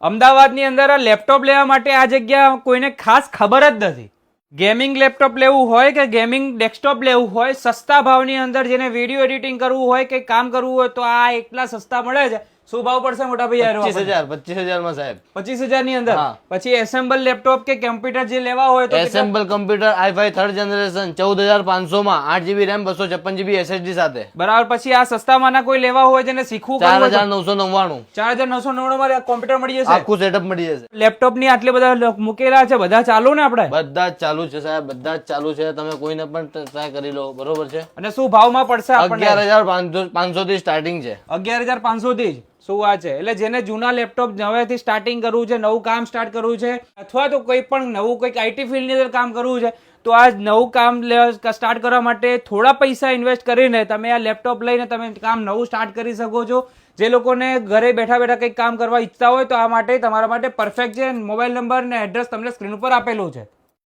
અમદાવાદની અંદર આ લેપટોપ લેવા માટે આ જગ્યા કોઈને ખાસ ખબર જ નથી. ગેમિંગ લેપટોપ લેવું હોય કે ગેમિંગ ડેસ્કટોપ લેવું હોય, સસ્તા ભાવની અંદર જેને વિડીયો એડિટિંગ કરવું હોય કે કામ કરવું હોય તો આ એટલા સસ્તા મળે છે. શું ભાવ પડશે મોટા ભાઈ? 25,000 માં સાહેબ. 25,000 ની અંદર. પછી એસેમ્બલ લેપટોપ કે કમ્પ્યુટર જે લેવા હોય તો assemble computer i5 third generation 14,500 માં 8GB RAM 256GB SSD સાથે. બરાબર. પછી આ સસ્તામાંના કોઈ લેવા હોય જેને શીખવું 4,999. 4,999 માં કોમ્પ્યુટર મળી જશે, આખું સેટઅપ મળી જશે. લેપટોપ ની આટલે બધા મૂકેલા છે, બધા ચાલુ ને આપણે? બધા જ ચાલુ છે સાહેબ, બધા જ ચાલુ છે. તમે કોઈને પણ ટ્રાય કરી લો, બરોબર છે. અને શું ભાવમાં પડશે આપણને? 11,500 થી સ્ટાર્ટિંગ છે. 11,500 થી જ શું વાત છે? એટલે જેને જૂના લેપટોપ નવેથી સ્ટાર્ટિંગ કરવું છે, નવું કામ સ્ટાર્ટ કરવું છે, અથવા તો કોઈ પણ નવું કંઈક આઈટી ફિલ્ડની અંદર કામ કરવું છે, તો આ નવું કામ સ્ટાર્ટ કરવા માટે થોડા પૈસા ઇન્વેસ્ટ કરીને તમે આ લેપટોપ લઈને તમે કામ નવું સ્ટાર્ટ કરી શકો છો. જે લોકોને ઘરે બેઠા બેઠા કંઈક કામ કરવા ઈચ્છતા હોય તો આ માટે તમારા માટે પરફેક્ટ છે. મોબાઈલ નંબર અને એડ્રેસ તમને સ્ક્રીન ઉપર આપેલું છે.